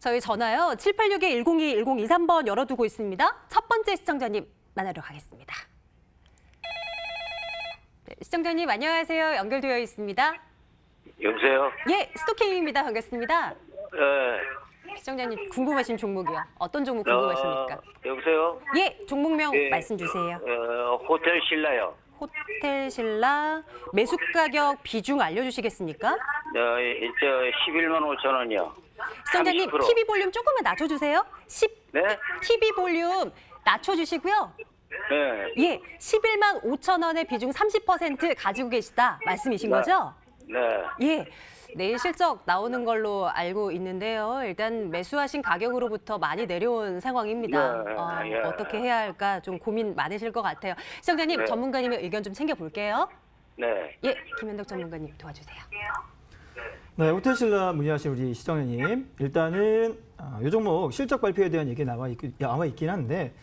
저희 전화요. 786-1021-1023번 열어두고 있습니다. 첫 번째 시청자님 만나러 가겠습니다. 네, 시청자님 안녕하세요. 연결되어 있습니다. 여보세요? 예, 스토킹입니다. 반갑습니다. 예. 시청자님 궁금하신 종목이요. 어떤 종목 궁금하십니까? 여보세요? 예, 종목명 예. 말씀 주세요. 호텔 신라요. 호텔 신라 매수 가격 비중 알려주시겠습니까? 저 11만 5천 원이요. 시청자님 30%. TV 볼륨 조금만 낮춰주세요. 네? TV 볼륨 낮춰주시고요. 네. 예, 11만 5천 원의 비중 30% 가지고 계시다 말씀이신 네. 거죠? 네. 예, 내일 실적 나오는 걸로 알고 있는데요. 일단 매수하신 가격으로부터 많이 내려온 상황입니다. 네, 예. 어떻게 해야 할까 좀 고민 많으실 것 같아요. 시청자님, 네. 전문가님의 의견 좀 챙겨볼게요. 네. 예, 김현덕 전문가님 도와주세요. 네, 호텔신라 문의하신 우리 시청자님, 일단은 이 종목 실적 발표에 대한 얘기 나와 있긴 한데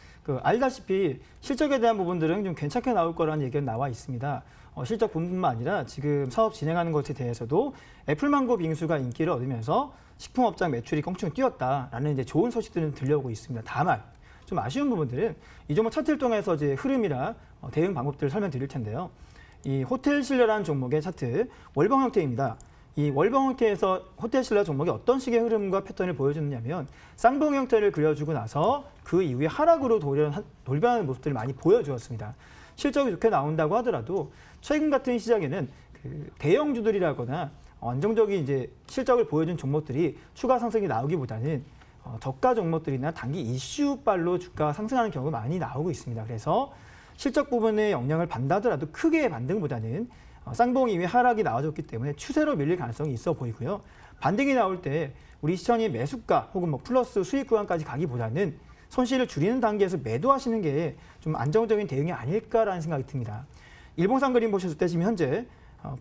알다시피 실적에 대한 부분들은 좀 괜찮게 나올 거라는 얘기가 나와 있습니다. 실적 부분뿐만 아니라 지금 사업 진행하는 것에 대해서도 애플망고 빙수가 인기를 얻으면서 식품업장 매출이 껑충 뛰었다라는 이제 좋은 소식들은 들려오고 있습니다. 다만 좀 아쉬운 부분들은 이 종목 차트를 통해서 이제 흐름이나 대응 방법들을 설명드릴 텐데요. 이 호텔신라라는 종목의 차트 월봉 형태입니다. 이 월봉 형태에서 호텔신라 종목이 어떤 식의 흐름과 패턴을 보여주느냐면 쌍봉 형태를 그려주고 나서 그 이후에 하락으로 돌변하는 모습들을 많이 보여주었습니다. 실적이 좋게 나온다고 하더라도 최근 같은 시장에는 대형주들이라거나 안정적인 이제 실적을 보여준 종목들이 추가 상승이 나오기보다는 저가 종목들이나 단기 이슈발로 주가가 상승하는 경우가 많이 나오고 있습니다. 그래서 실적 부분에 영향을 받다더라도 크게 반등보다는 쌍봉 이후에 하락이 나와줬기 때문에 추세로 밀릴 가능성이 있어 보이고요. 반등이 나올 때 우리 시청이 매수가 혹은 뭐 플러스 수익 구간까지 가기보다는 손실을 줄이는 단계에서 매도하시는 게 좀 안정적인 대응이 아닐까라는 생각이 듭니다. 일봉상 그림 보셨을 때 지금 현재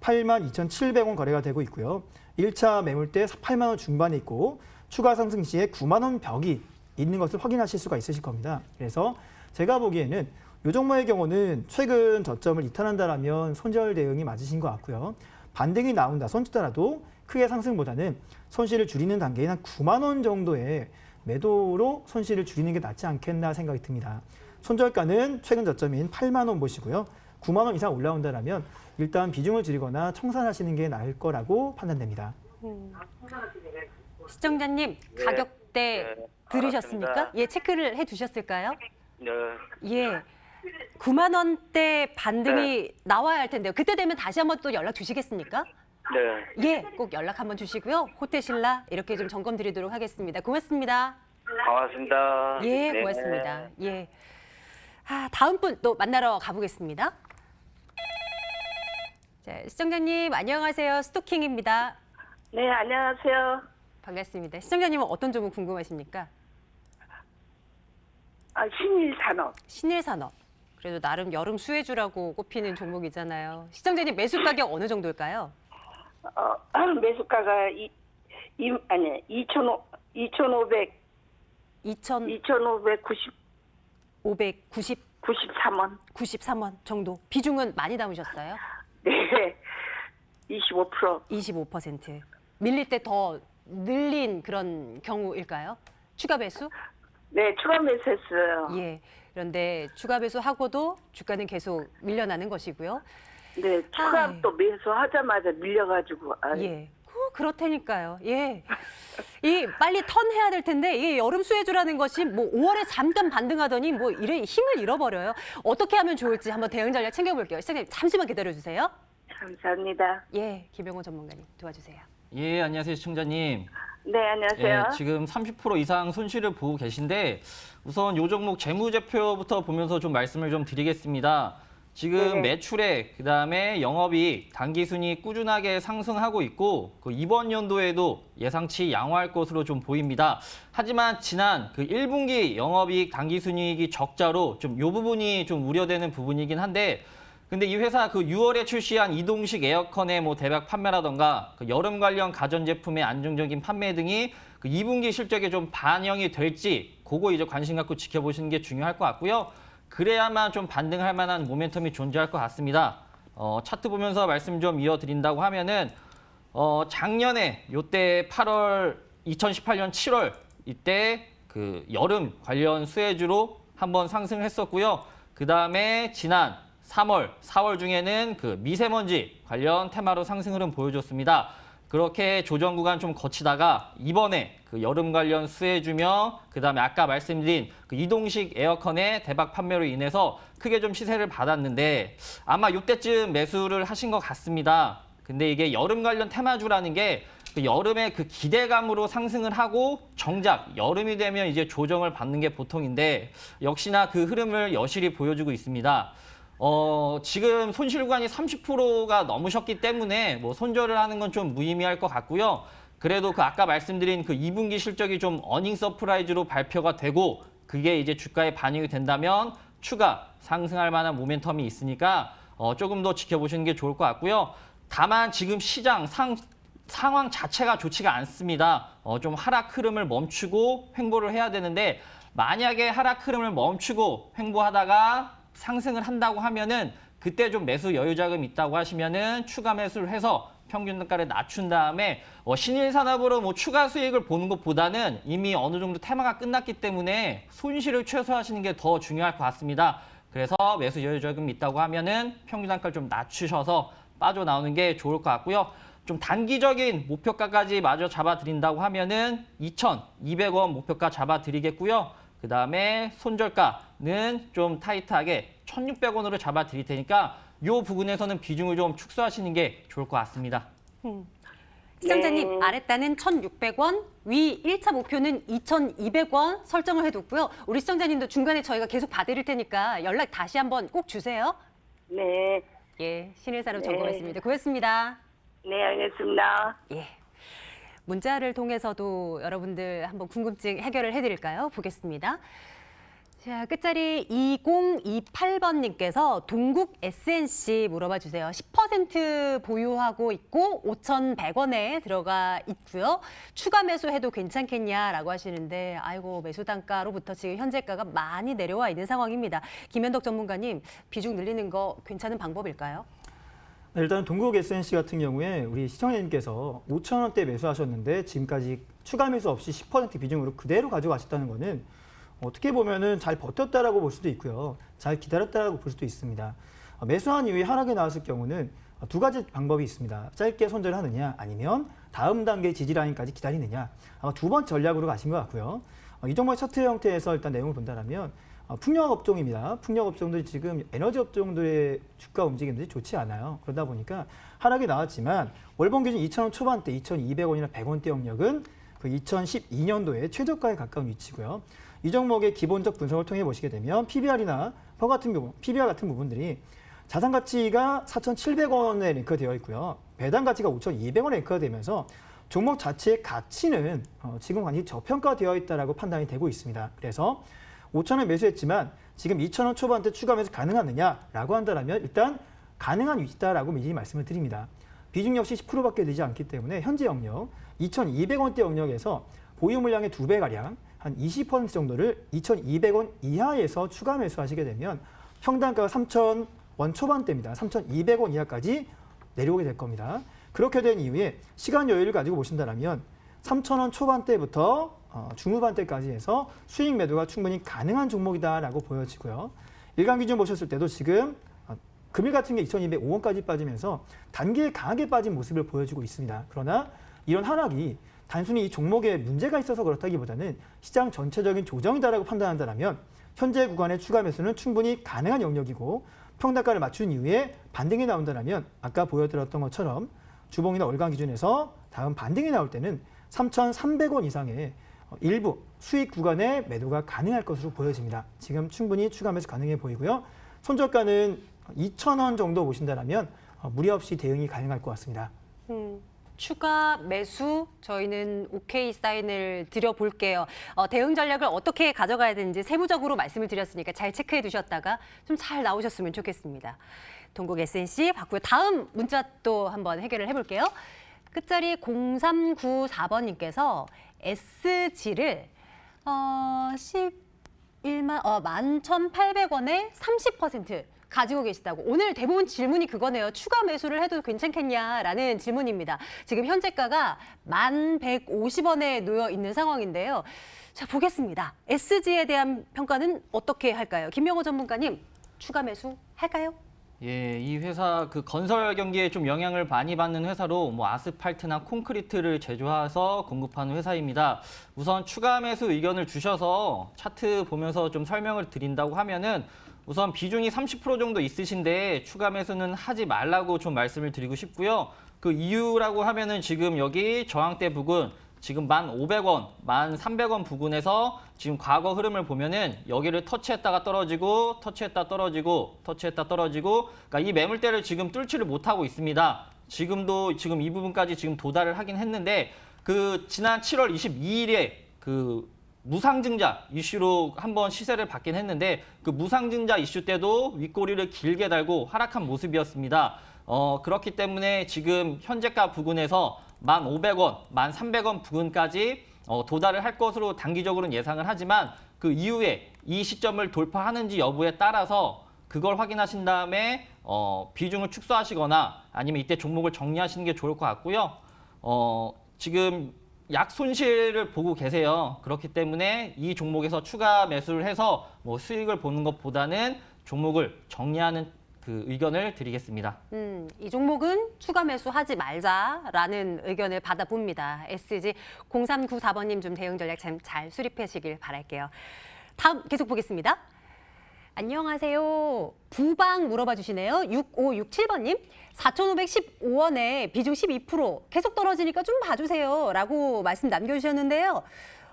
82,700원 거래가 되고 있고요. 1차 매물대 8만 원 중반에 있고 추가 상승 시에 9만 원 벽이 있는 것을 확인하실 수가 있으실 겁니다. 그래서 제가 보기에는 이 종목의 경우는 최근 저점을 이탈한다라면 손절 대응이 맞으신 것 같고요. 반등이 나온다 손치더라도 크게 상승보다는 손실을 줄이는 단계인 한 9만 원 정도의 매도로 손실을 줄이는 게 낫지 않겠나 생각이 듭니다. 손절가는 최근 저점인 8만 원 보시고요. 9만 원 이상 올라온다면 일단 비중을 줄이거나 청산하시는 게 나을 거라고 판단됩니다. 시청자님, 가격대 들으셨습니까? 알았습니다. 예, 체크를 해두셨을까요? 네. 예. 9만 원대 반등이 나와야 할 텐데요. 그때 되면 다시 한번 또 연락 주시겠습니까? 네. 예, 꼭 연락 한번 주시고요. 호텔신라 이렇게 좀 점검 드리도록 하겠습니다. 고맙습니다. 고맙습니다. 예, 네. 고맙습니다. 예. 다음 분 또 만나러 가보겠습니다. 자, 시청자님 안녕하세요. 스토킹입니다. 네, 안녕하세요. 반갑습니다. 시청자님은 어떤 종목 궁금하십니까? 신일산업. 신일산업. 그래도 나름 여름 수혜주라고 꼽히는 종목이잖아요. 시청자님 매수 가격 어느 정도일까요? 매수가가 2,590 2,590 93원. 93원 정도. 비중은 많이 담으셨어요? 네. 25%. 25%. 밀릴 때 더 늘린 그런 경우일까요? 추가 배수? 네, 추가 매수했어요. 예. 그런데 추가 배수하고도 주가는 계속 밀려나는 것이고요. 네, 추가 아이. 또 매수하자마자 밀려가지고. 예. 그렇다니까요. 예. 이 빨리 턴해야 될 텐데 이게 여름 수혜주라는 것이 뭐 5월에 잠깐 반등하더니 뭐 이래 힘을 잃어버려요. 어떻게 하면 좋을지 한번 대응 전략 챙겨볼게요. 시청자님 잠시만 기다려주세요. 감사합니다. 예, 김병호 전문가님 도와주세요. 예, 안녕하세요, 시청자님. 네, 안녕하세요. 예, 지금 30% 이상 손실을 보고 계신데 우선 요 종목 재무제표부터 보면서 좀 말씀을 좀 드리겠습니다. 지금 네. 매출액, 그다음에 영업이익, 당기순이익 꾸준하게 상승하고 있고 이번 연도에도 예상치 양호할 것으로 좀 보입니다. 하지만 지난 1분기 영업이익, 당기순이익이 적자로 좀 요 부분이 좀 우려되는 부분이긴 한데 근데 이 회사 6월에 출시한 이동식 에어컨의 뭐 대박 판매라던가 여름 관련 가전제품의 안정적인 판매 등이 2분기 실적에 좀 반영이 될지 그거 이제 관심 갖고 지켜보시는 게 중요할 것 같고요. 그래야만 좀 반등할 만한 모멘텀이 존재할 것 같습니다. 차트 보면서 말씀 좀 이어드린다고 하면은 작년에 요때 2018년 7월 이때 그 여름 관련 수혜주로 한번 상승을 했었고요. 그 다음에 지난 3월, 4월 중에는 그 미세먼지 관련 테마로 상승 흐름 보여줬습니다. 그렇게 조정 구간 좀 거치다가 이번에 그 여름 관련 수혜주며 그다음에 아까 말씀드린 그 이동식 에어컨의 대박 판매로 인해서 크게 좀 시세를 받았는데 아마 이때쯤 매수를 하신 것 같습니다. 근데 이게 여름 관련 테마주라는 게 그 여름에 그 기대감으로 상승을 하고 정작 여름이 되면 이제 조정을 받는 게 보통인데 역시나 그 흐름을 여실히 보여주고 있습니다. 지금 손실 구간이 30%가 넘으셨기 때문에 뭐 손절을 하는 건 좀 무의미할 것 같고요. 그래도 그 아까 말씀드린 그 2분기 실적이 좀 어닝 서프라이즈로 발표가 되고 그게 이제 주가에 반영이 된다면 추가 상승할 만한 모멘텀이 있으니까 조금 더 지켜보시는 게 좋을 것 같고요. 다만 지금 시장 상황 자체가 좋지가 않습니다. 좀 하락 흐름을 멈추고 횡보를 해야 되는데 만약에 하락 흐름을 멈추고 횡보하다가 상승을 한다고 하면은 그때 좀 매수 여유 자금 있다고 하시면은 추가 매수를 해서 평균 단가를 낮춘 다음에 신일 산업으로 뭐 추가 수익을 보는 것보다는 이미 어느 정도 테마가 끝났기 때문에 손실을 최소화하시는 게 더 중요할 것 같습니다. 그래서 매수 여유 자금 있다고 하면은 평균 단가를 좀 낮추셔서 빠져나오는 게 좋을 것 같고요. 좀 단기적인 목표가까지 마저 잡아드린다고 하면은 2,200원 목표가 잡아드리겠고요. 그 다음에 손절가는 좀 타이트하게 1,600원으로 잡아드릴 테니까 이 부분에서는 비중을 좀 축소하시는 게 좋을 것 같습니다. 시청자님, 네. 아랫단은 1,600원, 위 1차 목표는 2,200원 설정을 해뒀고요. 우리 시청자님도 중간에 저희가 계속 봐드릴 테니까 연락 다시 한번 꼭 주세요. 네. 예, 신일사로 네. 점검했습니다. 고맙습니다. 네, 알겠습니다. 예. 문자를 통해서도 여러분들 한번 궁금증 해결을 해드릴까요? 보겠습니다. 자, 끝자리 2028번님께서 동국 SNC 물어봐 주세요. 10% 보유하고 있고 5,100원에 들어가 있고요. 추가 매수해도 괜찮겠냐라고 하시는데 아이고 매수 단가로부터 지금 현재가가 많이 내려와 있는 상황입니다. 김현덕 전문가님, 비중 늘리는 거 괜찮은 방법일까요? 네, 일단 동국 SNC 같은 경우에 우리 시청자님께서 5,000원대 매수하셨는데 지금까지 추가 매수 없이 10% 비중으로 그대로 가져가셨다는 거는 어떻게 보면은 잘 버텼다라고 볼 수도 있고요. 잘 기다렸다라고 볼 수도 있습니다. 매수한 이후에 하락이 나왔을 경우는 두 가지 방법이 있습니다. 짧게 손절하느냐 아니면 다음 단계 지지 라인까지 기다리느냐. 아마 두 번째 전략으로 가신 것 같고요. 이 종목 차트 형태에서 일단 내용을 본다면 풍력 업종입니다. 풍력 업종들이 지금 에너지 업종들의 주가 움직임들이 좋지 않아요. 그러다 보니까 하락이 나왔지만 월봉 기준 2,000원 초반대 2,200원이나 100원대 영역은 그 2012년도에 최저가에 가까운 위치고요. 이 종목의 기본적 분석을 통해 보시게 되면 PBR이나 PBR 같은 부분들이 자산 가치가 4,700원에 랭크되어 있고요. 배당 가치가 5,200원에 랭크가 되면서 종목 자체의 가치는 지금 완전히 저평가되어 있다라고 판단이 되고 있습니다. 그래서 5,000원 매수했지만 지금 2,000원 초반대 추가 매수 가능하느냐라고 한다면 일단 가능한 위치다라고 미리 말씀을 드립니다. 비중 역시 10%밖에 되지 않기 때문에 현재 영역 2,200원대 영역에서 보유 물량의 2배가량 한 20% 정도를 2,200원 이하에서 추가 매수하시게 되면 평단가가 3,000원 초반대입니다. 3,200원 이하까지 내려오게 될 겁니다. 그렇게 된 이후에 시간 여유를 가지고 보신다면 3,000원 초반대부터 중후반대까지 해서 수익 매도가 충분히 가능한 종목이다라고 보여지고요. 일간 기준 보셨을 때도 지금 금일 같은 게 2,205원까지 빠지면서 단기에 강하게 빠진 모습을 보여주고 있습니다. 그러나 이런 하락이 단순히 이 종목에 문제가 있어서 그렇다기보다는 시장 전체적인 조정이다라고 판단한다면 현재 구간의 추가 매수는 충분히 가능한 영역이고 평단가를 맞춘 이후에 반등이 나온다면 아까 보여드렸던 것처럼 주봉이나 월간 기준에서 다음 반등이 나올 때는 3,300원 이상의 일부 수익 구간의 매도가 가능할 것으로 보여집니다. 지금 충분히 추가 매수 가능해 보이고요. 손절가는 2,000원 정도 보신다면 무리 없이 대응이 가능할 것 같습니다. 추가 매수 저희는 오케이 사인을 드려볼게요. 대응 전략을 어떻게 가져가야 되는지 세부적으로 말씀을 드렸으니까 잘 체크해 두셨다가 좀 잘 나오셨으면 좋겠습니다. 동국 SNC 봤고요. 다음 문자 또 한번 해결을 해볼게요. 끝자리 0394번님께서 SG를 11만 11,800원에 30% 가지고 계시다고. 오늘 대부분 질문이 그거네요. 추가 매수를 해도 괜찮겠냐라는 질문입니다. 지금 현재가가 1,150원에 놓여 있는 상황인데요. 자, 보겠습니다. SG에 대한 평가는 어떻게 할까요? 김명호 전문가님, 추가 매수 할까요? 예, 이 회사 그 건설 경기에 좀 영향을 많이 받는 회사로 뭐 아스팔트나 콘크리트를 제조해서 공급하는 회사입니다. 우선 추가 매수 의견을 주셔서 차트 보면서 좀 설명을 드린다고 하면은 우선 비중이 30% 정도 있으신데 추가 매수는 하지 말라고 좀 말씀을 드리고 싶고요. 그 이유라고 하면은 지금 여기 저항대 부근 지금 1,500원, 1,300원 부근에서 지금 과거 흐름을 보면은 여기를 터치했다가 떨어지고, 터치했다 떨어지고, 터치했다 떨어지고, 그러니까 이 매물대를 지금 뚫지를 못하고 있습니다. 지금도 지금 이 부분까지 지금 도달을 하긴 했는데 그 지난 7월 22일에 그 무상증자 이슈로 한번 시세를 받긴 했는데 그 무상증자 이슈 때도 윗꼬리를 길게 달고 하락한 모습이었습니다. 그렇기 때문에 지금 현재가 부근에서 1,500원, 1,300원 부근까지 도달을 할 것으로 단기적으로는 예상을 하지만 그 이후에 이 시점을 돌파하는지 여부에 따라서 그걸 확인하신 다음에 비중을 축소하시거나 아니면 이때 종목을 정리하시는 게 좋을 것 같고요. 지금 약 손실을 보고 계세요. 그렇기 때문에 이 종목에서 추가 매수를 해서 뭐 수익을 보는 것보다는 종목을 정리하는 그 의견을 드리겠습니다. 이 종목은 추가 매수하지 말자라는 의견을 받아봅니다. SG 0394번님 좀 대응 전략 잘 수립하시길 바랄게요. 다음 계속 보겠습니다. 안녕하세요. 부방 물어봐 주시네요. 6567번님. 4,515원에 비중 12% 계속 떨어지니까 좀 봐주세요. 라고 말씀 남겨주셨는데요.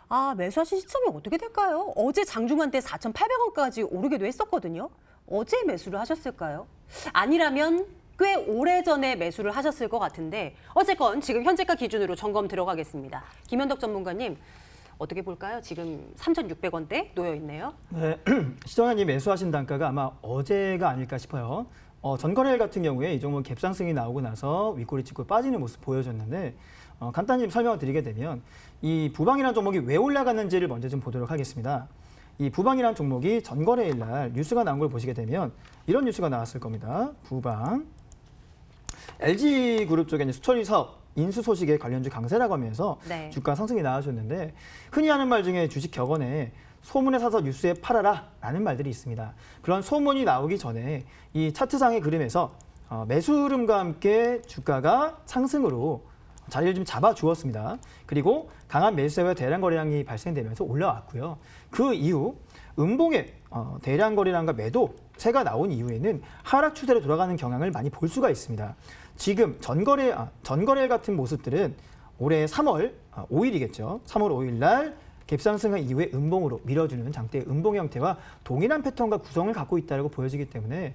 아, 매수하신 시점이 어떻게 될까요? 어제 장중한 때 4,800원까지 오르기도 했었거든요. 어제 매수를 하셨을까요? 아니라면 꽤 오래전에 매수를 하셨을 것 같은데 어쨌건 지금 현재가 기준으로 점검 들어가겠습니다. 김현덕 전문가님 어떻게 볼까요? 지금 3,600원대 놓여 있네요. 네, 시청자님 매수하신 단가가 아마 어제가 아닐까 싶어요. 전거래일 같은 경우에 이 종목 갭상승이 나오고 나서 윗꼬리 찍고 빠지는 모습 보여줬는데 간단히 설명을 드리게 되면 이 부방이라는 종목이 왜 올라갔는지를 먼저 좀 보도록 하겠습니다. 이 부방이라는 종목이 전거래일 날 뉴스가 나온 걸 보시게 되면 이런 뉴스가 나왔을 겁니다. 부방. LG그룹 쪽에는 수처리 사업 인수 소식에 관련주 강세라고 하면서 네. 주가 상승이 나와줬는데 흔히 하는 말 중에 주식 격언에 소문에 사서 뉴스에 팔아라 라는 말들이 있습니다. 그런 소문이 나오기 전에 이 차트상의 그림에서 매수 흐름과 함께 주가가 상승으로 자리를 좀 잡아주었습니다. 그리고 강한 매수세와 대량 거래량이 발생되면서 올라왔고요. 그 이후 음봉의 대량 거래량과 매도세가 나온 이후에는 하락 추세로 돌아가는 경향을 많이 볼 수가 있습니다. 지금 전거래일 같은 모습들은 올해 3월 5일이겠죠. 3월 5일 날 갭상승한 이후에 음봉으로 밀어주는 장대의 음봉 형태와 동일한 패턴과 구성을 갖고 있다고 보여지기 때문에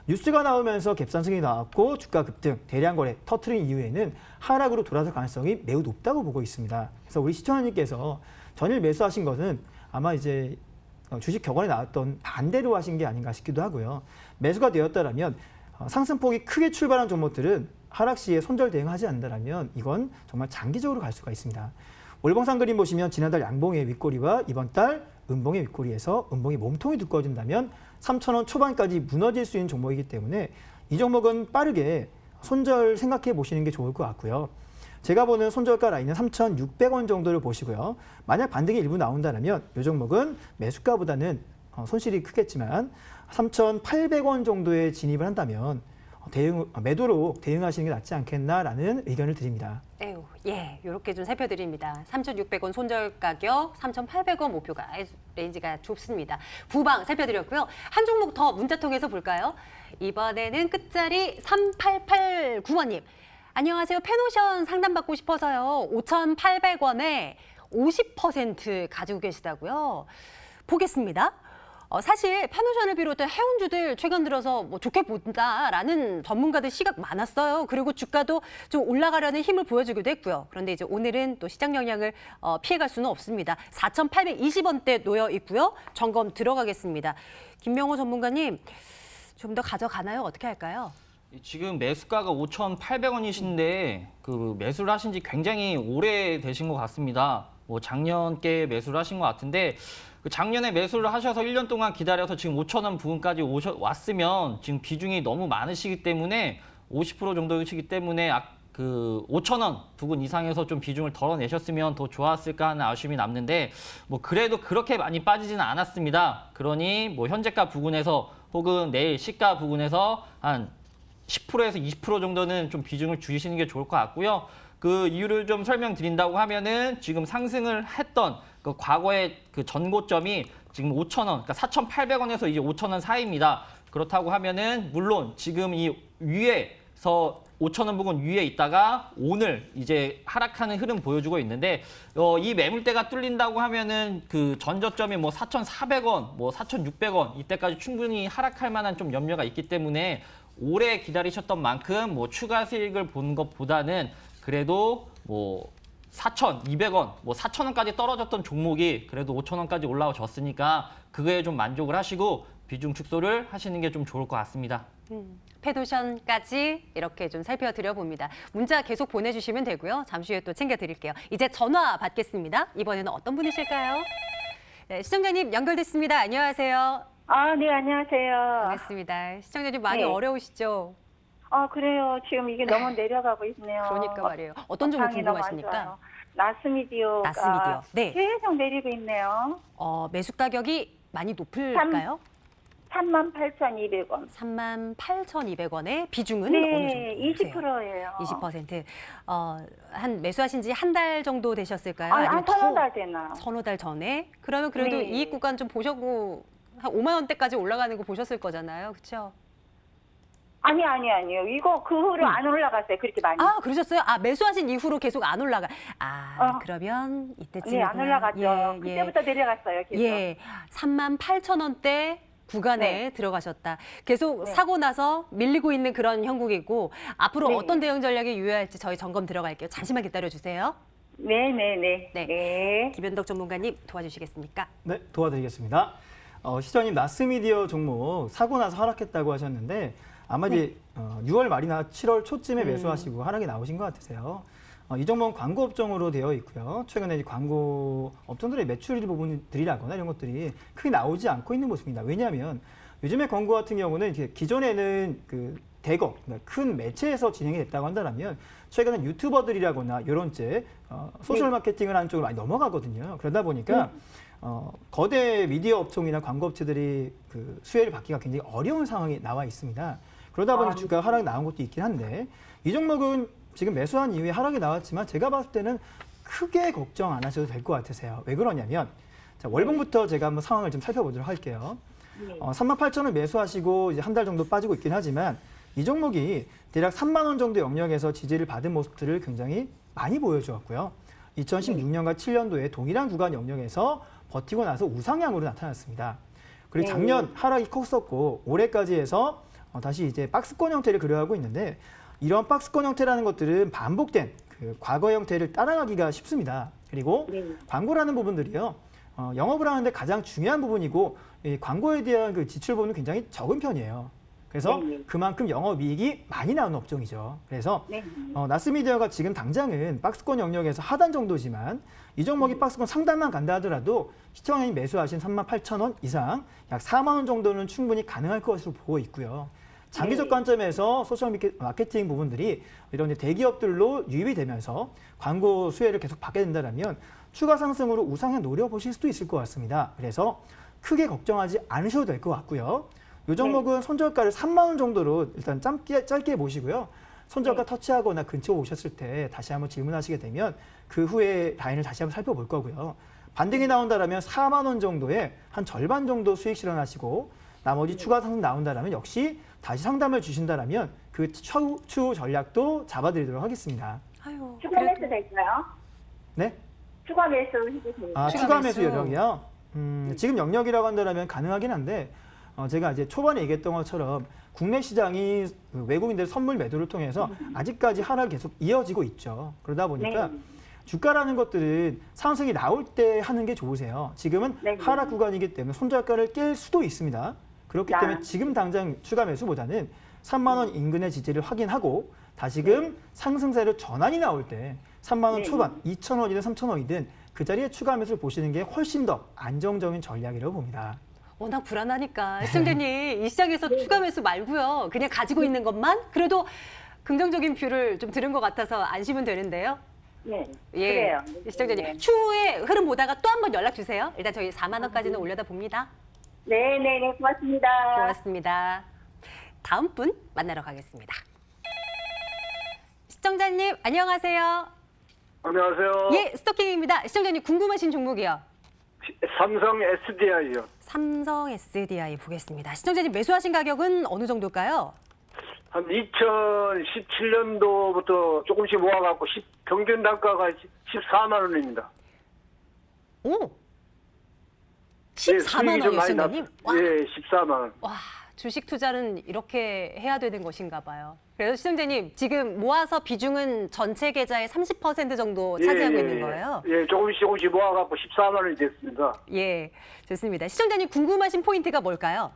뉴스가 나오면서 갭상승이 나왔고 주가 급등, 대량 거래 터트린 이후에는 하락으로 돌아설 가능성이 매우 높다고 보고 있습니다. 그래서 우리 시청자님께서 전일 매수하신 것은 아마 이제 주식 격언에 나왔던 반대로 하신 게 아닌가 싶기도 하고요. 매수가 되었다라면 상승폭이 크게 출발한 종목들은 하락 시에 손절 대응하지 않는다면 이건 정말 장기적으로 갈 수가 있습니다. 월봉상 그림 보시면 지난달 양봉의 윗꼬리와 이번 달 음봉의 윗꼬리에서 음봉이 몸통이 두꺼워진다면 3,000원 초반까지 무너질 수 있는 종목이기 때문에 이 종목은 빠르게 손절 생각해 보시는 게 좋을 것 같고요. 제가 보는 손절가 라인은 3,600원 정도를 보시고요. 만약 반등이 일부 나온다면 이 종목은 매수가보다는 손실이 크겠지만 3,800원 정도에 진입을 한다면 매도로 대응하시는 게 낫지 않겠나라는 의견을 드립니다. 에휴, 예, 이렇게 좀 살펴드립니다. 3,600원 손절 가격, 3,800원 목표가 레인지가 좁습니다. 부방 살펴드렸고요. 한 종목 더 문자 통해서 볼까요? 이번에는 끝자리 3889번님. 안녕하세요. 페노션 상담받고 싶어서요. 5,800원에 50% 가지고 계시다고요. 보겠습니다. 사실 페노션을 비롯한 해운주들 최근 들어서 뭐 좋게 본다라는 전문가들 시각 많았어요. 그리고 주가도 좀 올라가려는 힘을 보여주기도 했고요. 그런데 이제 오늘은 또 시장 영향을 피해갈 수는 없습니다. 4,820원대 놓여 있고요. 점검 들어가겠습니다. 김명호 전문가님, 좀 더 가져가나요? 어떻게 할까요? 지금 매수가가 5,800원이신데 그 매수를 하신 지 굉장히 오래 되신 것 같습니다. 뭐 작년께 매수를 하신 것 같은데 그 작년에 매수를 하셔서 1년 동안 기다려서 지금 5,000원 부근까지 왔으면 지금 비중이 너무 많으시기 때문에 50% 정도이시기 때문에 그 5,000원 부근 이상에서 좀 비중을 덜어내셨으면 더 좋았을까 하는 아쉬움이 남는데 뭐 그래도 그렇게 많이 빠지지는 않았습니다. 그러니 뭐 현재가 부근에서 혹은 내일 시가 부근에서 한 10%에서 20% 정도는 좀 비중을 주시는 게 좋을 것 같고요. 그 이유를 좀 설명드린다고 하면은 지금 상승을 했던 그 과거의 그 전고점이 지금 5,000원, 그러니까 4,800원에서 이제 5,000원 사이입니다. 그렇다고 하면은 물론 지금 이 위에서 5,000원 부근 위에 있다가 오늘 이제 하락하는 흐름 보여주고 있는데 이 매물대가 뚫린다고 하면은 그 전저점이 뭐 4,400원, 뭐 4,600원 이때까지 충분히 하락할 만한 좀 염려가 있기 때문에 오래 기다리셨던 만큼 뭐 추가 수익을 본 것보다는 그래도 뭐 4,200원, 뭐 4,000원까지 떨어졌던 종목이 그래도 5,000원까지 올라와줬으니까 그거에 좀 만족을 하시고 비중 축소를 하시는 게 좀 좋을 것 같습니다. 패도션까지 이렇게 좀 살펴드려 봅니다. 문자 계속 보내주시면 되고요. 잠시 후에 또 챙겨드릴게요. 이제 전화 받겠습니다. 이번에는 어떤 분이실까요? 네, 시청자님 연결됐습니다. 안녕하세요. 아, 네, 안녕하세요. 반갑습니다. 시청자님 많이 네. 어려우시죠? 아, 그래요. 지금 이게 너무 내려가고 있네요. 그러니까 말이에요. 어떤 종목 상황이 너무 안 궁금하십니까? 좋아요. 나스미디오가 나스미디어. 네. 계속 내리고 있네요. 매수 가격이 많이 높을까요? 38,200원. 38,200원의 비중은 네, 어느 정도? 20%예요. 20%. 한 매수하신 지 한 달 정도 되셨을까요? 한 아니면 서너 더 달 되나? 서너 달 전에? 그러면 그래도 네. 이익 구간 좀 보셨고 한 5만 원대까지 올라가는 거 보셨을 거잖아요. 그렇죠? 아니요. 이거 그 후로 안 올라갔어요. 그렇게 많이. 아, 그러셨어요? 아, 매수하신 이후로 계속 안 올라가. 아, 어. 그러면 이때쯤 네, 안 올라갔죠. 그때부터 내려갔어요. 계속. 예. 38,000원대 구간에 네. 들어가셨다. 계속 네. 사고 나서 밀리고 있는 그런 형국이고 앞으로 네. 어떤 대응 전략이 유효할지 저희 점검 들어갈게요. 잠시만 기다려 주세요. 네. 네. 김현덕 전문가님 도와주시겠습니까? 네, 도와드리겠습니다. 시장님 나스미디어 종목 사고 나서 하락했다고 하셨는데 아마 이제 6월 말이나 7월 초쯤에 매수하시고 하락이 나오신 것 같으세요. 이 종목은 광고 업종으로 되어 있고요. 최근에 이제 광고 업종들의 매출 부분들이라거나 이런 것들이 크게 나오지 않고 있는 모습입니다. 왜냐하면 요즘에 광고 같은 경우는 이렇게 기존에는 그 대거, 그러니까 큰 매체에서 진행이 됐다고 한다면 최근에 유튜버들이라거나 이런 소셜 마케팅을 하는 쪽으로 많이 넘어가거든요. 그러다 보니까 거대 미디어 업종이나 광고 업체들이 그 수혜를 받기가 굉장히 어려운 상황이 나와 있습니다. 그러다 보니 주가가 하락이 나온 것도 있긴 한데 이 종목은 지금 매수한 이후에 하락이 나왔지만 제가 봤을 때는 크게 걱정 안 하셔도 될 것 같으세요. 왜 그러냐면 자, 월봉부터 제가 한번 상황을 좀 살펴보도록 할게요. 38,000원 매수하시고 이제 한 달 정도 빠지고 있긴 하지만 이 종목이 대략 3만 원 정도 영역에서 지지를 받은 모습들을 굉장히 많이 보여주었고요. 2016년과 7년도에 동일한 구간 영역에서 버티고 나서 우상향으로 나타났습니다. 그리고 작년 하락이 컸었고 올해까지 해서 다시 이제 박스권 형태를 그려가고 있는데 이런 박스권 형태라는 것들은 반복된 그 과거 형태를 따라가기가 쉽습니다. 그리고 광고라는 부분들이요. 영업을 하는데 가장 중요한 부분이고 이 광고에 대한 그 지출 부분은 굉장히 적은 편이에요. 그래서 그만큼 영업이익이 많이 나오는 업종이죠. 그래서 나스미디어가 지금 당장은 박스권 영역에서 하단 정도지만 이 종목이 박스권 상단만 간다 하더라도 시청자님이 매수하신 38,000원 이상 약 4만 원 정도는 충분히 가능할 것으로 보고 있고요. 장기적 관점에서 소셜 마케팅 부분들이 이런 대기업들로 유입이 되면서 광고 수혜를 계속 받게 된다면 추가 상승으로 우상향 노려보실 수도 있을 것 같습니다. 그래서 크게 걱정하지 않으셔도 될 것 같고요. 이 종목은 손절가를 3만 원 정도로 일단 짧게 보시고요. 손절가 터치하거나 근처 오셨을 때 다시 한번 질문하시게 되면 그 후에 라인을 다시 한번 살펴볼 거고요. 반등이 나온다면 4만 원 정도의 한 절반 정도 수익 실현하시고 나머지 추가 상승 나온다면 역시 다시 상담을 주신다면 그 추후 전략도 잡아드리도록 하겠습니다. 아유, 추가 매수 될까요? 네? 추가 매수 해주세요. 추가 매수 매수. 영역이요? 지금 영역이라고 한다면 가능하긴 한데 제가 이제 초반에 얘기했던 것처럼 국내 시장이 외국인들 선물 매도를 통해서 아직까지 하락이 계속 이어지고 있죠. 그러다 보니까 주가라는 것들은 상승이 나올 때 하는 게 좋으세요. 지금은 하락 구간이기 때문에 손절가를 깰 수도 있습니다. 그렇기 때문에 지금 당장 추가 매수보다는 3만 원 인근의 지지를 확인하고 다시금 상승세로 전환이 나올 때 3만 원 초반, 2,000원이든 3,000원이든 그 자리에 추가 매수를 보시는 게 훨씬 더 안정적인 전략이라고 봅니다. 워낙 불안하니까 시청자님 이 시장에서 추가 매수 말고요. 그냥 가지고 있는 것만 그래도 긍정적인 뷰를 좀 들은 것 같아서 안심은 되는데요. 네. 예, 그래요. 시청자님 네. 추후에 흐름 보다가 또 한 번 연락 주세요. 일단 저희 4만 원까지는 올려다 봅니다. 네네네. 고맙습니다. 고맙습니다. 다음 분 만나러 가겠습니다. 시청자님 안녕하세요. 안녕하세요. 예, 스토킹입니다. 시청자님 궁금하신 종목이요. 삼성 SDI요. 삼성 SDI 보겠습니다. 시청자님 매수하신 가격은 어느 정도일까요? 한 2017년도부터 조금씩 모아갖고 평균 단가가 14만 원입니다. 오! 예, 14만 수익이 좀 원이요, 많이 시청자님? 와, 예, 14만 원. 와, 주식 투자는 이렇게 해야 되는 것인가 봐요. 그래서 시청자님 지금 모아서 비중은 전체 계좌의 30% 정도 차지하고 있는 거예요. 예, 조금씩 모아갖고 14만 원이 됐습니다. 예, 좋습니다. 시청자님 궁금하신 포인트가 뭘까요?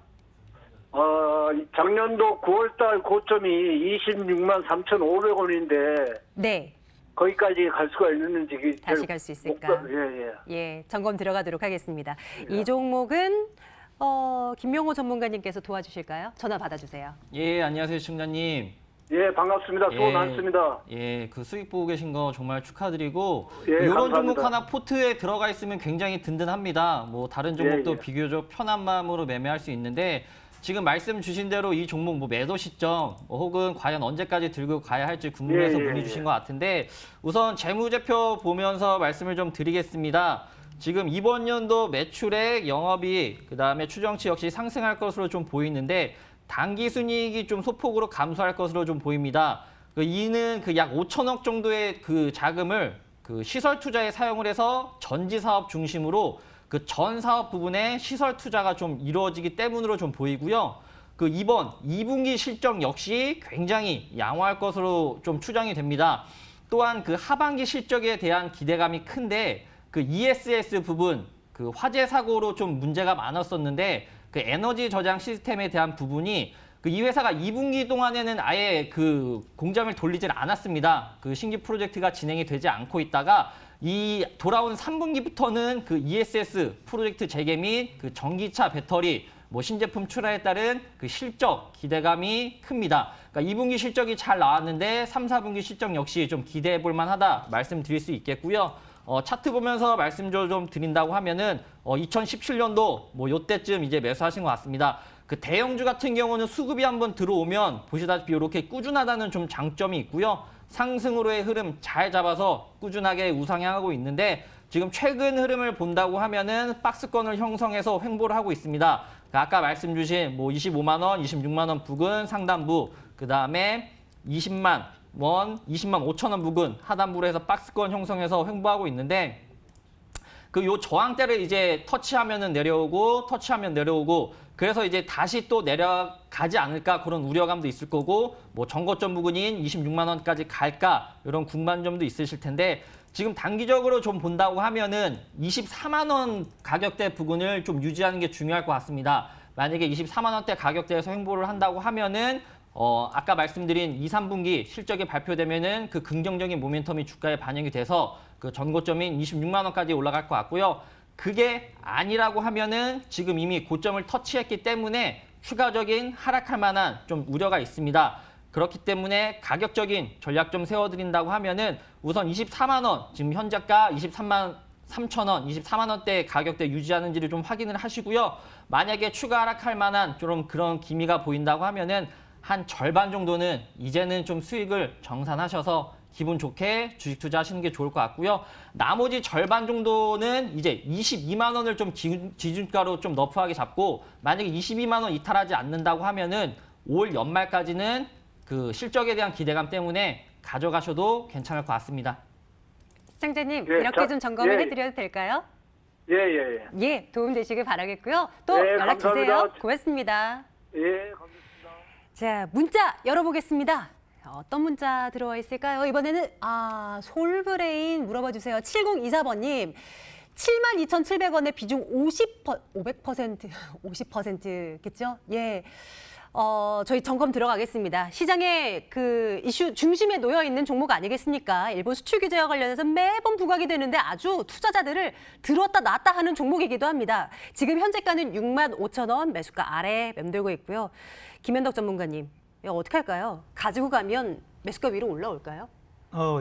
작년도 9월달 고점이 26만 3,500원인데 네, 거기까지 갈 수가 있는지 다시 갈 수 있을까? 예, 점검 들어가도록 하겠습니다. 이 종목은 김명호 전문가님께서 도와주실까요? 전화 받아주세요. 예, 안녕하세요, 시청자님. 예, 반갑습니다. 수고 많습니다. 예, 그 수익 보고 계신 거 정말 축하드리고 예, 이런 감사합니다. 종목 하나 포트에 들어가 있으면 굉장히 든든합니다. 뭐 다른 종목도 예. 비교적 편한 마음으로 매매할 수 있는데 지금 말씀 주신 대로 이 종목 뭐 매도 시점 혹은 과연 언제까지 들고 가야 할지 궁금해서 예, 예, 문의 주신 것 같은데 우선 재무제표 보면서 말씀을 좀 드리겠습니다. 지금 이번 연도 매출액, 영업이익, 그다음에 추정치 역시 상승할 것으로 좀 보이는데 당기순이익이 좀 소폭으로 감소할 것으로 좀 보입니다. 이는 그 약 5천억 정도의 그 자금을 그 시설 투자에 사용을 해서 전지 사업 중심으로 그 전 사업 부분에 시설 투자가 좀 이루어지기 때문으로 좀 보이고요. 그 이번 2분기 실적 역시 굉장히 양호할 것으로 좀 추정이 됩니다. 또한 그 하반기 실적에 대한 기대감이 큰데 그 ESS 부분, 그 화재 사고로 좀 문제가 많았었는데 그 에너지 저장 시스템에 대한 부분이 그 이 회사가 2분기 동안에는 아예 그 공장을 돌리질 않았습니다. 그 신규 프로젝트가 진행이 되지 않고 있다가 이 돌아온 3분기부터는 그 ESS 프로젝트 재개 및 그 전기차 배터리 뭐 신제품 출하에 따른 그 실적 기대감이 큽니다. 그러니까 2분기 실적이 잘 나왔는데 3, 4분기 실적 역시 좀 기대해 볼 만하다 말씀드릴 수 있겠고요. 차트 보면서 말씀 좀 드린다고 하면은 2017년도 뭐 요때쯤 이제 매수하신 것 같습니다. 그 대형주 같은 경우는 수급이 한번 들어오면 보시다시피 이렇게 꾸준하다는 좀 장점이 있고요. 상승으로의 흐름 잘 잡아서 꾸준하게 우상향하고 있는데 지금 최근 흐름을 본다고 하면은 박스권을 형성해서 횡보를 하고 있습니다. 아까 말씀 주신 뭐 25만 원, 26만 원 부근 상단부, 그다음에 20만 원, 20만 5천 원 부근 하단부로 해서 박스권 형성해서 횡보하고 있는데 그 요 저항대를 이제 터치하면은 내려오고 터치하면 내려오고 그래서 이제 다시 또 내려가지 않을까 그런 우려감도 있을 거고 뭐 정고점 부근인 26만 원까지 갈까 이런 궁금점도 있으실 텐데 지금 단기적으로 좀 본다고 하면은 24만 원 가격대 부근을 좀 유지하는 게 중요할 것 같습니다. 만약에 24만 원대 가격대에서 횡보를 한다고 하면은 아까 말씀드린 2, 3분기 실적이 발표되면은 그 긍정적인 모멘텀이 주가에 반영이 돼서 그 전고점인 26만 원까지 올라갈 것 같고요. 그게 아니라고 하면은 지금 이미 고점을 터치했기 때문에 추가적인 하락할 만한 좀 우려가 있습니다. 그렇기 때문에 가격적인 전략 좀 세워드린다고 하면은 우선 24만 원, 지금 현재가 23만 3천 원, 24만 원대 가격대 유지하는지를 좀 확인을 하시고요. 만약에 추가 하락할 만한 좀 그런 기미가 보인다고 하면은 한 절반 정도는 이제는 좀 수익을 정산하셔서 기분 좋게 주식 투자하시는 게 좋을 것 같고요. 나머지 절반 정도는 이제 22만 원을 좀 기준가로 좀 너프하게 잡고 만약에 22만 원 이탈하지 않는다고 하면은 올 연말까지는 그 실적에 대한 기대감 때문에 가져가셔도 괜찮을 것 같습니다. 시청자님 예, 이렇게 좀 점검을 예. 해드려도 될까요? 예. 예, 도움 되시길 바라겠고요. 또 예, 연락 주세요. 감사합니다. 고맙습니다. 예, 감사합니다. 자, 문자 열어보겠습니다. 어떤 문자 들어와 있을까요? 이번에는 솔브레인 물어봐 주세요. 7024번님. 72,700원의 비중 50%겠죠? 예. 저희 점검 들어가겠습니다. 시장의 그 이슈 중심에 놓여 있는 종목 아니겠습니까? 일본 수출 규제와 관련해서 매번 부각이 되는데 아주 투자자들을 들었다 놨다 하는 종목이기도 합니다. 지금 현재가는 65,000원 매수가 아래 맴돌고 있고요. 김현덕 전문가님, 이거 어떻게 할까요? 가지고 가면 매수가 위로 올라올까요?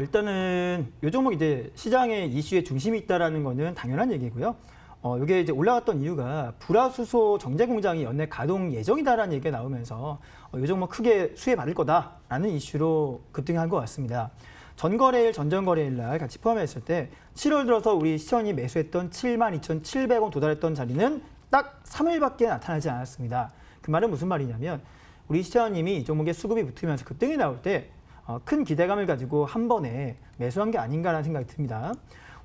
일단은 요 종목 이제 시장의 이슈의 중심이 있다라는 거는 당연한 얘기고요. 이게 이제 올라갔던 이유가 불화수소 정제 공장이 연내 가동 예정이다라는 얘기가 나오면서 요 종목 크게 수혜받을 거다라는 이슈로 급등한 것 같습니다. 전거래일, 전전거래일 날 같이 포함했을 때 7월 들어서 우리 시청이 매수했던 72,700원 도달했던 자리는 딱 3일밖에 나타나지 않았습니다. 그 말은 무슨 말이냐면 우리 시청님이 이 종목에 수급이 붙으면서 급등이 나올 때 큰 기대감을 가지고 한 번에 매수한 게 아닌가라는 생각이 듭니다.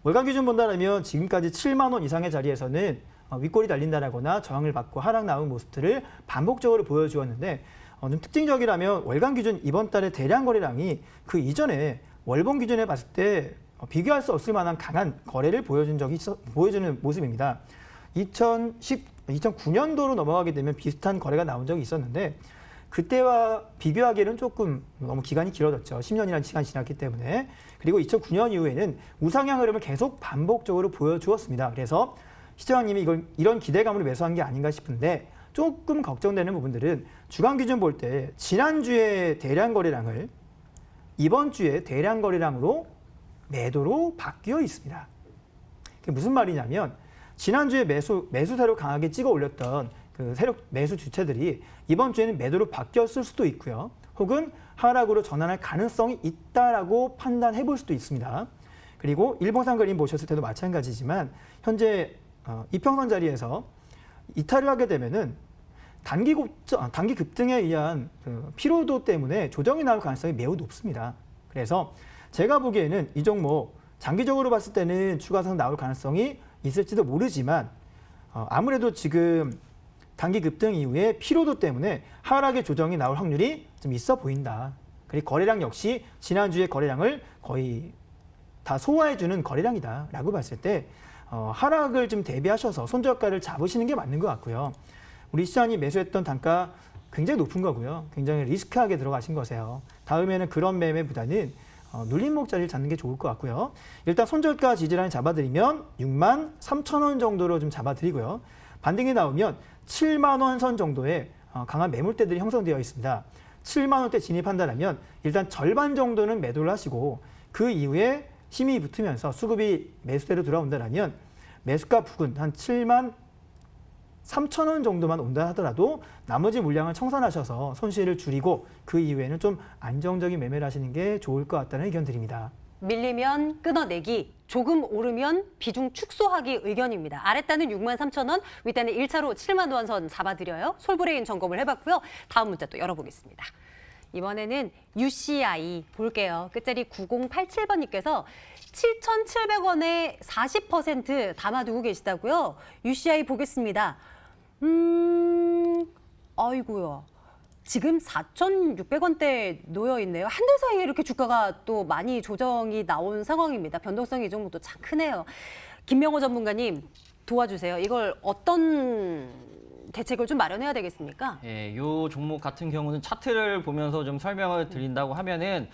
월간 기준 본다면 지금까지 7만 원 이상의 자리에서는 윗골이 달린다라거나 저항을 받고 하락 나온 모습들을 반복적으로 보여주었는데 좀 특징적이라면 월간 기준 이번 달의 대량 거래량이 그 이전에 월봉 기준에 봤을 때 비교할 수 없을 만한 강한 거래를 보여주는 모습입니다. 2009년도로 넘어가게 되면 비슷한 거래가 나온 적이 있었는데 그때와 비교하기에는 조금 너무 기간이 길어졌죠. 10년이라는 시간이 지났기 때문에. 그리고 2009년 이후에는 우상향 흐름을 계속 반복적으로 보여주었습니다. 그래서 시장님이 이런 기대감으로 매수한 게 아닌가 싶은데 조금 걱정되는 부분들은 주간 기준 볼 때 지난주에 대량 거래량을 이번 주에 대량 거래량으로 매도로 바뀌어 있습니다. 그게 무슨 말이냐면 지난주에 매수세로 강하게 찍어 올렸던 그 세력 매수 주체들이 이번 주에는 매도로 바뀌었을 수도 있고요. 혹은 하락으로 전환할 가능성이 있다라고 판단해 볼 수도 있습니다. 그리고 일봉상 그림 보셨을 때도 마찬가지지만 현재 이평선 자리에서 이탈을 하게 되면은 단기 급등에 의한 그 피로도 때문에 조정이 나올 가능성이 매우 높습니다. 그래서 제가 보기에는 이 종목 장기적으로 봤을 때는 추가상 나올 가능성이 있을지도 모르지만 아무래도 지금 단기 급등 이후에 피로도 때문에 하락의 조정이 나올 확률이 좀 있어 보인다. 그리고 거래량 역시 지난주의 거래량을 거의 다 소화해주는 거래량이다라고 봤을 때 하락을 좀 대비하셔서 손절가를 잡으시는 게 맞는 것 같고요. 우리 시장이 매수했던 단가 굉장히 높은 거고요. 굉장히 리스크하게 들어가신 거세요. 다음에는 그런 매매보다는 눌림목 자리를 잡는 게 좋을 것 같고요. 일단 손절가 지지라인 잡아드리면 63,000원 정도로 좀 잡아드리고요. 반등이 나오면 7만 원 선 정도의 강한 매물대들이 형성되어 있습니다. 7만 원대 진입한다면 일단 절반 정도는 매도를 하시고 그 이후에 힘이 붙으면서 수급이 매수대로 들어온다면 매수가 부근 한 7만 3천 원 정도만 온다 하더라도 나머지 물량을 청산하셔서 손실을 줄이고 그 이후에는 좀 안정적인 매매를 하시는 게 좋을 것 같다는 의견 드립니다. 밀리면 끊어내기, 조금 오르면 비중 축소하기 의견입니다. 아랫단은 63,000원, 윗단은 1차로 7만 원 선 잡아드려요. 솔브레인 점검을 해봤고요. 다음 문자 또 열어보겠습니다. 이번에는 UCI 볼게요. 끝자리 9087번님께서 7,700원에 40% 담아두고 계시다고요. UCI 보겠습니다. 아이고요. 지금 4,600원대 놓여 있네요. 한 달 사이에 이렇게 주가가 또 많이 조정이 나온 상황입니다. 변동성이 이 정도도 참 크네요. 김명호 전문가님 도와주세요. 이걸 어떤 대책을 좀 마련해야 되겠습니까? 예, 요 종목 같은 경우는 차트를 보면서 좀 설명을 드린다고 하면은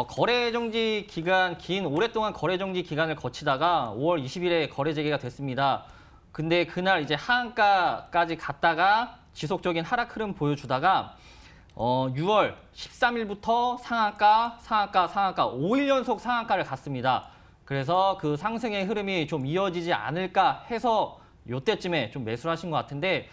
거래 정지 기간, 오랫동안 거래 정지 기간을 거치다가 5월 20일에 거래 재개가 됐습니다. 근데 그날 이제 하한가까지 갔다가 지속적인 하락 흐름 보여주다가 6월 13일부터 상한가 5일 연속 상한가를 갔습니다. 그래서 그 상승의 흐름이 좀 이어지지 않을까 해서 이때쯤에 좀 매수를 하신 것 같은데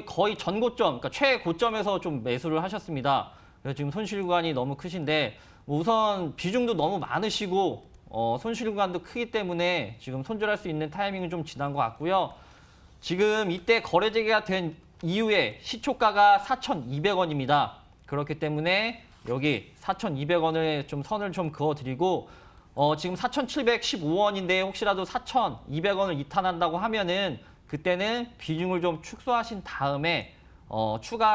거의 전고점, 그러니까 최고점에서 좀 매수를 하셨습니다. 그래서 지금 손실 구간이 너무 크신데 우선 비중도 너무 많으시고 손실 구간도 크기 때문에 지금 손절할 수 있는 타이밍은 좀 지난 것 같고요. 지금 이때 거래 재개가 된 이후에 시초가가 4,200원입니다. 그렇기 때문에 여기 4,200원을 좀 선을 좀 그어드리고 지금 4,715원인데 혹시라도 4,200원을 이탈한다고 하면은 그때는 비중을 좀 축소하신 다음에 추가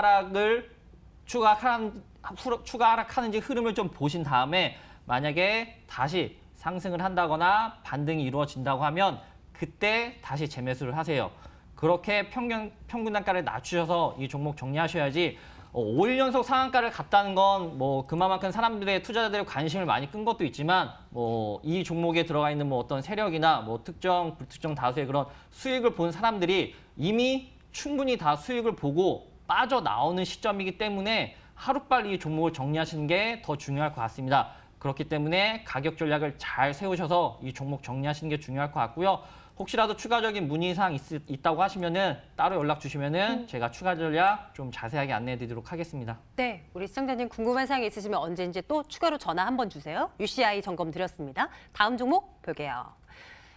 하락하는지 흐름을 좀 보신 다음에 만약에 다시 상승을 한다거나 반등이 이루어진다고 하면 그때 다시 재매수를 하세요. 그렇게 평균 단가를 낮추셔서 이 종목 정리하셔야지 5일 연속 상한가를 갔다는 건 뭐 그만큼 사람들의 투자자들의 관심을 많이 끈 것도 있지만 뭐 이 종목에 들어가 있는 뭐 어떤 세력이나 뭐 특정 불특정 다수의 그런 수익을 본 사람들이 이미 충분히 다 수익을 보고 빠져나오는 시점이기 때문에 하루빨리 이 종목을 정리하시는 게 더 중요할 것 같습니다. 그렇기 때문에 가격 전략을 잘 세우셔서 이 종목 정리하시는 게 중요할 것 같고요. 혹시라도 추가적인 문의사항 있다고 하시면은 따로 연락 주시면은 제가 추가 전략 좀 자세하게 안내해 드리도록 하겠습니다. 네, 우리 시청자님 궁금한 사항이 있으시면 언제든지 또 추가로 전화 한번 주세요. UCI 점검 드렸습니다. 다음 종목 볼게요.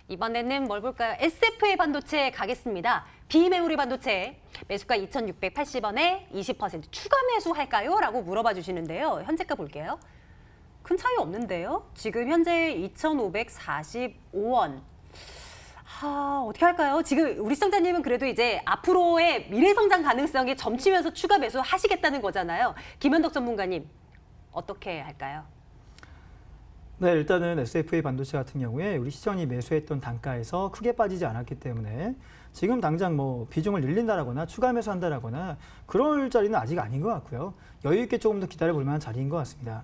이번에는 뭘 볼까요? SFA 반도체 가겠습니다. 비메모리 반도체 매수가 2,680원에 20% 추가 매수할까요? 라고 물어봐 주시는데요. 현재가 볼게요. 큰 차이 없는데요. 지금 현재 2,545원. 어떻게 할까요? 지금 우리 시청자님은 그래도 이제 앞으로의 미래 성장 가능성이 점치면서 추가 매수 하시겠다는 거잖아요. 김현덕 전문가님, 어떻게 할까요? 네, 일단은 SFA 반도체 같은 경우에 우리 시청이 매수했던 단가에서 크게 빠지지 않았기 때문에 지금 당장 뭐 비중을 늘린다라거나 추가 매수한다라거나 그럴 자리는 아직 아닌 것 같고요. 여유 있게 조금 더 기다려 볼 만한 자리인 것 같습니다.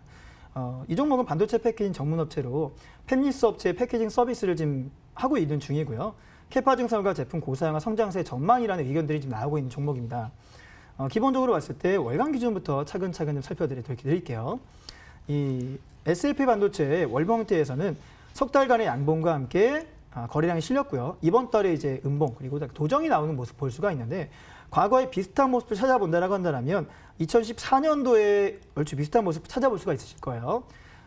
이 종목은 반도체 패키징 전문 업체로 팹리스 업체 패키징 서비스를 지금 하고 있는 중이고요. 캐파 증설과 제품 고사양화 성장세 전망이라는 의견들이 지금 나오고 있는 종목입니다. 기본적으로 봤을 때 월간 기준부터 차근차근 좀 살펴드릴게요. 이 SFA 반도체 월봉트에서는 석 달간의 양봉과 함께 거래량이 실렸고요. 이번 달에 이제 음봉 그리고 도정이 나오는 모습 볼 수가 있는데 과거에 비슷한 모습을 찾아본다라고 한다면 2014년도에 얼추 비슷한 모습을 찾아볼 수가 있으실 거예요.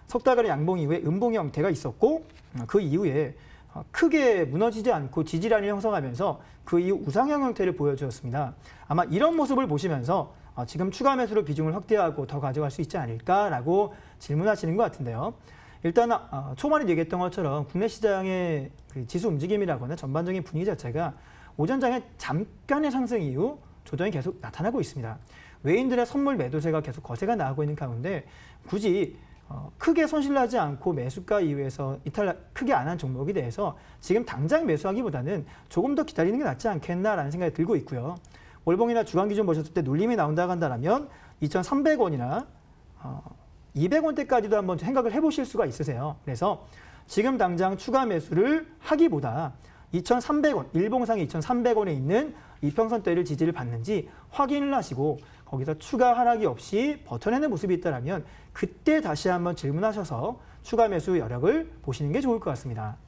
석 달간의 양봉 이후에 음봉 형태가 있었고 그 이후에 크게 무너지지 않고 지지라인을 형성하면서 그 이후 우상향 형태를 보여주었습니다. 아마 이런 모습을 보시면서 지금 추가 매수로 비중을 확대하고 더 가져갈 수 있지 않을까라고 질문하시는 것 같은데요. 일단 초반에 얘기했던 것처럼 국내 시장의 그 지수 움직임이라거나 전반적인 분위기 자체가 오전장에 잠깐의 상승 이후 조정이 계속 나타나고 있습니다. 외인들의 선물 매도세가 계속 거세가 나오고 있는 가운데 굳이 크게 손실나지 않고 매수가 이후에서 이탈 크게 안 한 종목에 대해서 지금 당장 매수하기보다는 조금 더 기다리는 게 낫지 않겠나라는 생각이 들고 있고요. 월봉이나 주간 기준 보셨을 때 눌림이 나온다고 한다면 2,300원이나 200원대까지도 한번 생각을 해보실 수가 있으세요. 그래서 지금 당장 추가 매수를 하기보다 2,300원, 일봉상의 2,300원에 있는 이평선대를 지지를 받는지 확인을 하시고 거기서 추가 하락이 없이 버텨내는 모습이 있다면 그때 다시 한번 질문하셔서 추가 매수 여력을 보시는 게 좋을 것 같습니다.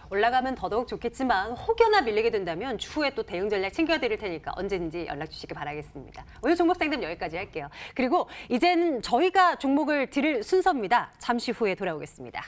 올라가면 더더욱 좋겠지만 혹여나 밀리게 된다면 추후에 또 대응 전략 챙겨드릴 테니까 언제든지 연락 주시기 바라겠습니다. 오늘 종목 상담 여기까지 할게요. 그리고 이제는 저희가 종목을 드릴 순서입니다. 잠시 후에 돌아오겠습니다.